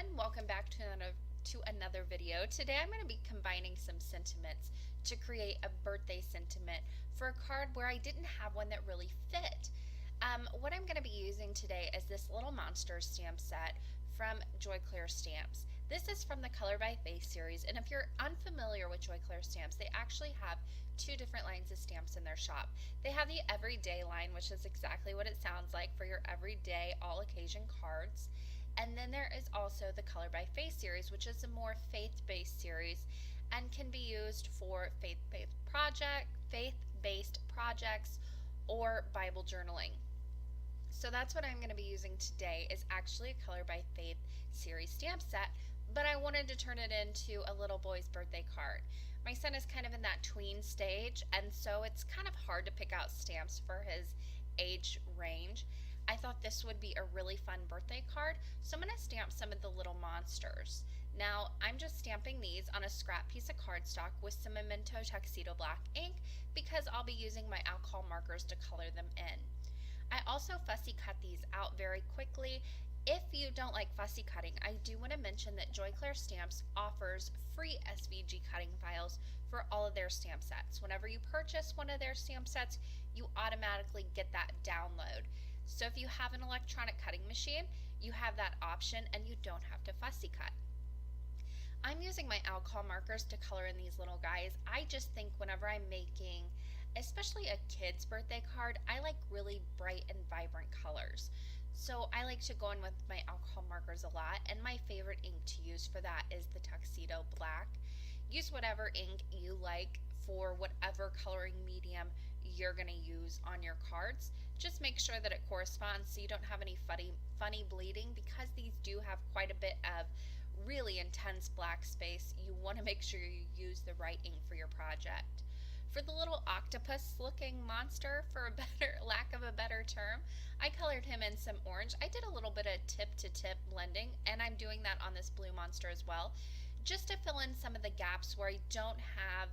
everyone, welcome back to another video. Today I'm going to be combining some sentiments to create a birthday sentiment for a card where I didn't have one that really fit. What I'm going to be using today is this little monster stamp set from Joy Clair Stamps. This is from the Color by Faith series, and if you're unfamiliar with Joy Clair Stamps, they actually have two different lines of stamps in their shop. They have the everyday line, which is exactly what it sounds like for your everyday all occasion cards. And then there is also the Color by Faith series, which is a more faith-based series and can be used for faith-based projects or Bible journaling. So that's what I'm going to be using today, is actually a Color by Faith series stamp set, but I wanted to turn it into a little boy's birthday card. My son is kind of in that tween stage, and so it's kind of hard to pick out stamps for his age range. I thought this would be a really fun birthday card, so I'm going to stamp some of the little monsters. Now, I'm just stamping these on a scrap piece of cardstock with some Memento Tuxedo Black ink because I'll be using my alcohol markers to color them in. I also fussy cut these out very quickly. If you don't like fussy cutting, I do want to mention that Joy Clair Stamps offers free SVG cutting files for all of their stamp sets. Whenever you purchase one of their stamp sets, you automatically get that download. So if you have an electronic cutting machine, you have that option and you don't have to fussy cut. I'm using my alcohol markers to color in these little guys. I just think whenever I'm making, especially a kid's birthday card, I like really bright and vibrant colors. So I like to go in with my alcohol markers a lot, and my favorite ink to use for that is the Tuxedo Black. Use whatever ink you like for whatever coloring medium you're going to use on your cards. Just make sure that it corresponds so you don't have any funny bleeding, because these do have quite a bit of really intense black space. You want to make sure you use the right ink for your project. For the little octopus looking monster, for a better lack of a better term, I colored him in some orange. I did a little bit of tip to tip blending, and I'm doing that on this blue monster as well, just to fill in some of the gaps where I don't have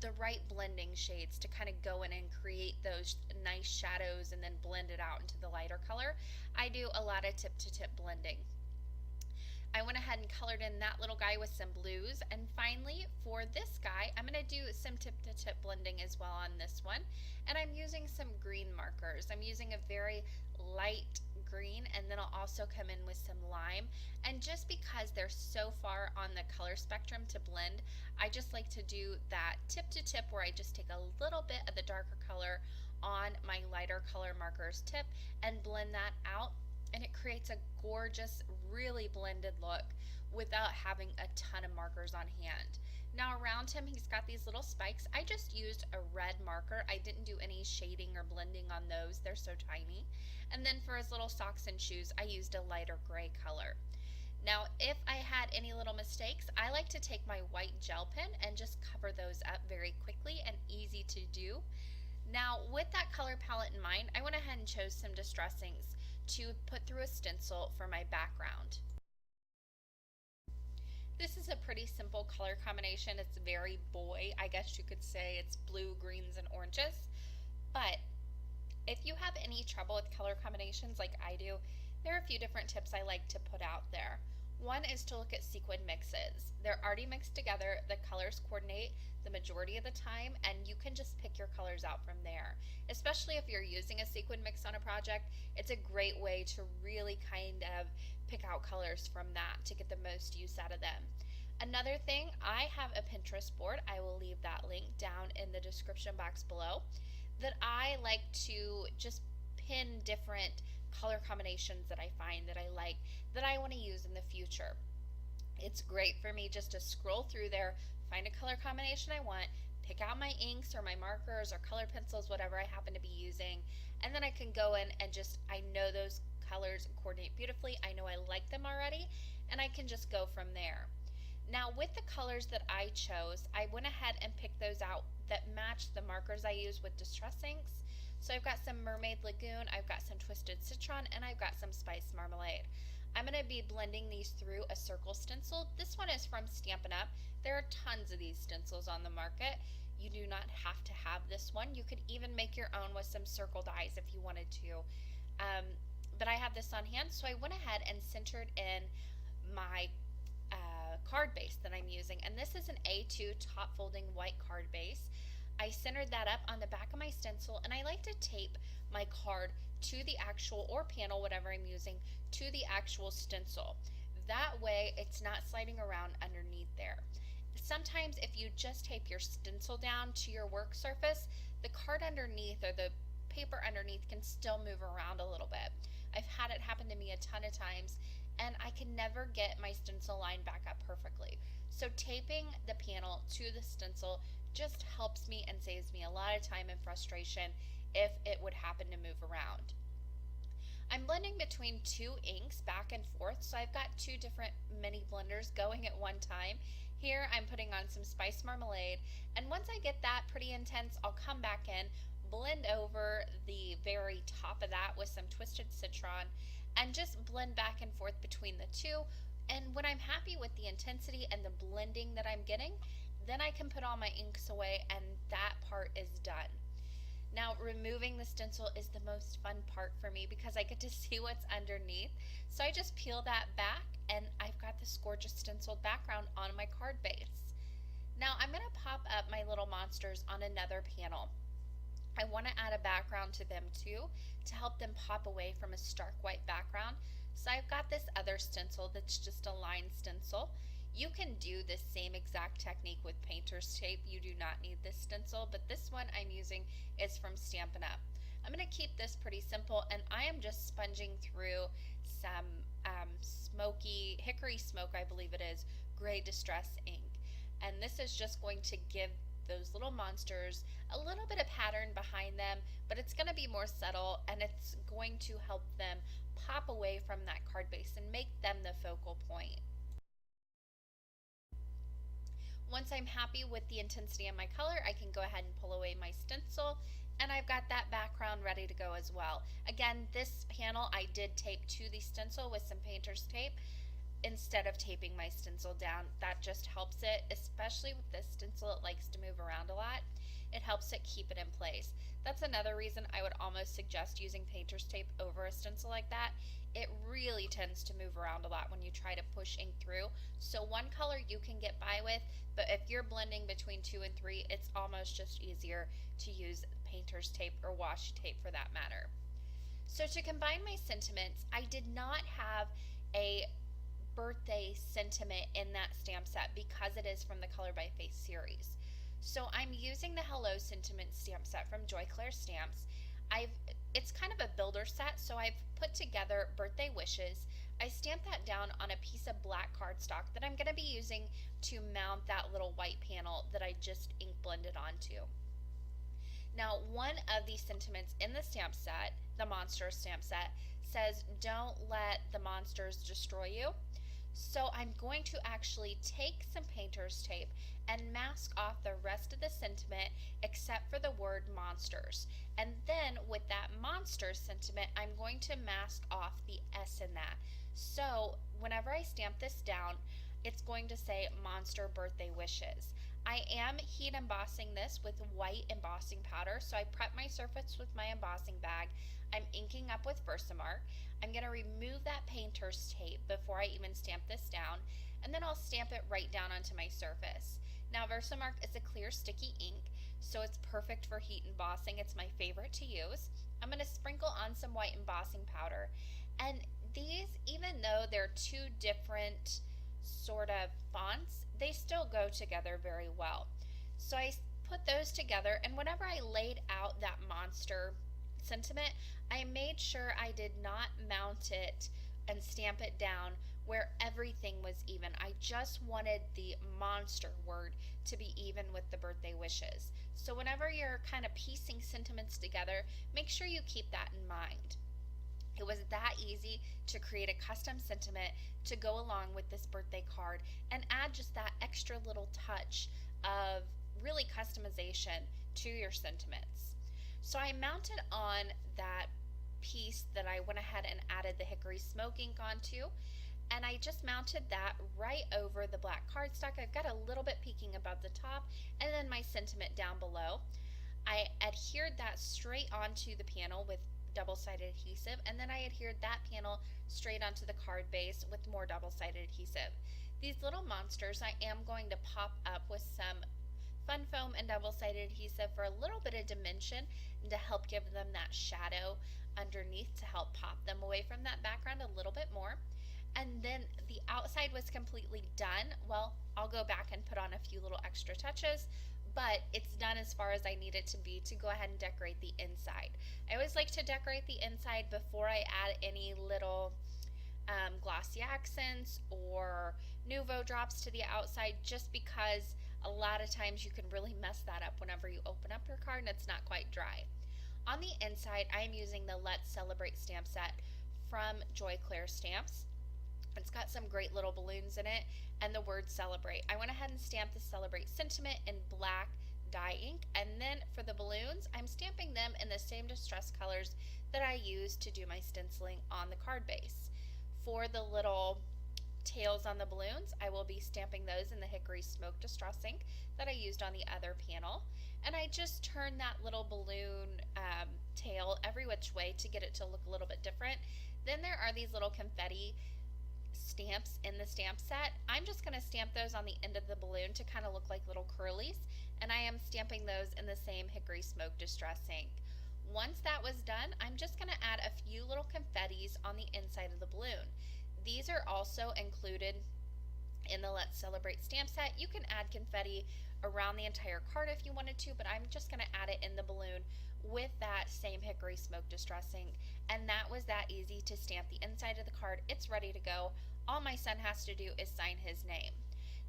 the right blending shades to kind of go in and create those nice shadows and then blend it out into the lighter color. I do a lot of tip to tip blending. I went ahead and colored in that little guy with some blues, and finally for this guy I'm going to do some tip to tip blending as well on this one, and I'm using some green markers. I'm using a very light green, and then I'll also come in with some lime, and just because they're so far on the color spectrum to blend, I just like to do that tip to tip where I just take a little bit of the darker color on my lighter color markers tip and blend that out, and it creates a gorgeous, really blended look without having a ton of markers on hand. Now around him, he's got these little spikes. I just used a red marker. I didn't do any shading or blending on those. They're so tiny. And then for his little socks and shoes, I used a lighter gray color. Now, if I had any little mistakes, I like to take my white gel pen and just cover those up very quickly and easy to do. Now, with that color palette in mind, I went ahead and chose some distress inks to put through a stencil for my background. This is a pretty simple color combination. It's very boy, I guess you could say. It's blue, greens, and oranges. But if you have any trouble with color combinations like I do, there are a few different tips I like to put out there. One is to look at sequin mixes. They're already mixed together, the colors coordinate the majority of the time, and you can just pick your colors out from there. Especially if you're using a sequin mix on a project, it's a great way to really kind of pick out colors from that to get the most use out of them. Another thing, I have a Pinterest board, I will leave that link down in the description box below, that I like to just pin different color combinations that I find that I like, that I want to use in the future. It's great for me just to scroll through there, find a color combination I want, pick out my inks or my markers or color pencils, whatever I happen to be using, and then I can go in and just, I know those colors coordinate beautifully, I know I like them already, and I can just go from there. Now with the colors that I chose, I went ahead and picked those out that match the markers I use with distress inks. So I've got some Mermaid Lagoon, I've got some Twisted Citron, and I've got some Spiced Marmalade. I'm going to be blending these through a circle stencil. This one is from Stampin' Up. There are tons of these stencils on the market. You do not have to have this one. You could even make your own with some circle dies if you wanted to. But I have this on hand, so I went ahead and centered in my card base that I'm using, and this is an A2 top folding white card base. I centered that up on the back of my stencil, and I like to tape my card to the actual, or panel, whatever I'm using, to the actual stencil. That way it's not sliding around underneath there. Sometimes if you just tape your stencil down to your work surface, the card underneath or the paper underneath can still move around a little bit. I've had it happen to me a ton of times, and I can never get my stencil line back up perfectly. So taping the panel to the stencil just helps me and saves me a lot of time and frustration if it would happen to move around. I'm blending between two inks back and forth, so I've got two different mini blenders going at one time. Here I'm putting on some spice marmalade, and once I get that pretty intense, I'll come back in, blend over the very top of that with some twisted citron, and just blend back and forth between the two. And when I'm happy with the intensity and the blending that I'm getting, then I can put all my inks away and that part is done. Now, removing the stencil is the most fun part for me because I get to see what's underneath. So I just peel that back and I've got this gorgeous stenciled background on my card base. Now I'm going to pop up my little monsters on another panel. I want to add a background to them too to help them pop away from a stark white background. So I've got this other stencil that's just a line stencil. You can do the same exact technique with painter's tape. You do not need this stencil, but this one I'm using is from Stampin' Up. I'm going to keep this pretty simple, and I am just sponging through some smoky, hickory smoke, I believe it is, gray distress ink. And this is just going to give those little monsters a little bit of pattern behind them, but it's going to be more subtle, and it's going to help them pop away from that card base and make them the focal point. Once I'm happy with the intensity of my color, I can go ahead and pull away my stencil, and I've got that background ready to go as well. Again, this panel I did tape to the stencil with some painter's tape instead of taping my stencil down. That just helps it, especially with this stencil, it likes to move around a lot. It helps it keep it in place. That's another reason I would almost suggest using painter's tape over a stencil like that. It really tends to move around a lot when you try to push ink through. So one color you can get by with, but if you're blending between 2 and 3, it's almost just easier to use painter's tape or washi tape for that matter. So to combine my sentiments, I did not have a birthday sentiment in that stamp set because it is from the Color by Faith series. So I'm using the Hello Sentiment stamp set from Joy Clair Stamps. It's kind of a builder set, so I've put together birthday wishes. I stamped that down on a piece of black cardstock that I'm going to be using to mount that little white panel that I just ink blended onto. Now, one of the sentiments in the stamp set, the Monsters stamp set, says, "Don't let the monsters destroy you." So I'm going to actually take some painter's tape and mask off the rest of the sentiment except for the word monsters. And then with that monsters sentiment, I'm going to mask off the S in that. So whenever I stamp this down, it's going to say Monster Birthday Wishes. I am heat embossing this with white embossing powder, so I prep my surface with my embossing bag. I'm inking up with Versamark. I'm going to remove that painter's tape before I even stamp this down, and then I'll stamp it right down onto my surface. Now, Versamark is a clear sticky ink, so it's perfect for heat embossing. It's my favorite to use. I'm going to sprinkle on some white embossing powder, and these, even though they're two different sort of fonts, they still go together very well. So I put those together, and whenever I laid out that monster sentiment, I made sure I did not mount it and stamp it down where everything was even. I just wanted the monster word to be even with the birthday wishes. So whenever you're kind of piecing sentiments together, make sure you keep that in mind. It was that easy to create a custom sentiment to go along with this birthday card and add just that extra little touch of really customization to your sentiments. So I mounted on that piece that I went ahead and added the hickory smoke ink onto, and I just mounted that right over the black cardstock. I've got a little bit peeking above the top, and then my sentiment down below. I adhered that straight onto the panel with double-sided adhesive, and then I adhered that panel straight onto the card base with more double-sided adhesive. These little monsters I am going to pop up with some fun foam and double-sided adhesive for a little bit of dimension and to help give them that shadow underneath to help pop them away from that background a little bit more. And then the outside was completely done. Well, I'll go back and put on a few little extra touches, but it's done as far as I need it to be to go ahead and decorate the inside. I always like to decorate the inside before I add any little glossy accents or nouveau drops to the outside, just because a lot of times you can really mess that up whenever you open up your card and it's not quite dry. On the inside, I'm using the Let's Celebrate stamp set from Joy Clair Stamps. It's got some great little balloons in it and the word celebrate. I went ahead and stamped the celebrate sentiment in black dye ink, and then for the balloons, I'm stamping them in the same distress colors that I used to do my stenciling on the card base. For the little tails on the balloons, I will be stamping those in the hickory smoke distress ink that I used on the other panel. And I just turned that little balloon tail every which way to get it to look a little bit different. Then there are these little confetti stamps in the stamp set. I'm just going to stamp those on the end of the balloon to kind of look like little curlies, and I am stamping those in the same hickory smoke distress ink. Once that was done, I'm just going to add a few little confettis on the inside of the balloon. These are also included in the Let's Celebrate stamp set. You can add confetti around the entire card if you wanted to, but I'm just going to add it in the balloon with that same hickory smoke distress ink. And that was that easy to stamp the inside of the card. It's ready to go. All my son has to do is sign his name.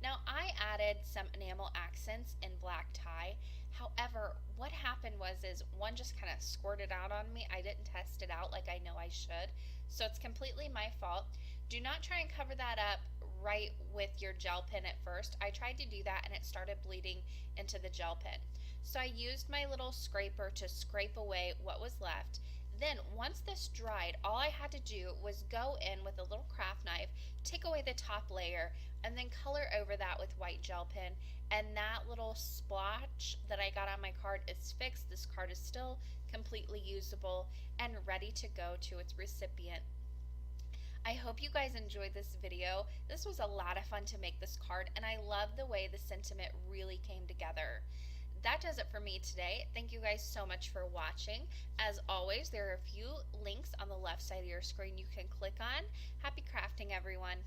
Now I added some enamel accents in black tie. However, what happened was one just kind of squirted out on me. I didn't test it out like I know I should. So it's completely my fault. Do not try and cover that up right with your gel pen at first. I tried to do that and it started bleeding into the gel pen. So I used my little scraper to scrape away what was left. Then once this dried, all I had to do was go in with a little craft knife, take away the top layer, and then color over that with white gel pen. And that little splotch that I got on my card is fixed. This card is still completely usable and ready to go to its recipient. I hope you guys enjoyed this video. This was a lot of fun to make this card, and I love the way the sentiment really came together. That does it for me today. Thank you guys so much for watching. As always, there are a few links on the left side of your screen you can click on. Happy crafting, everyone.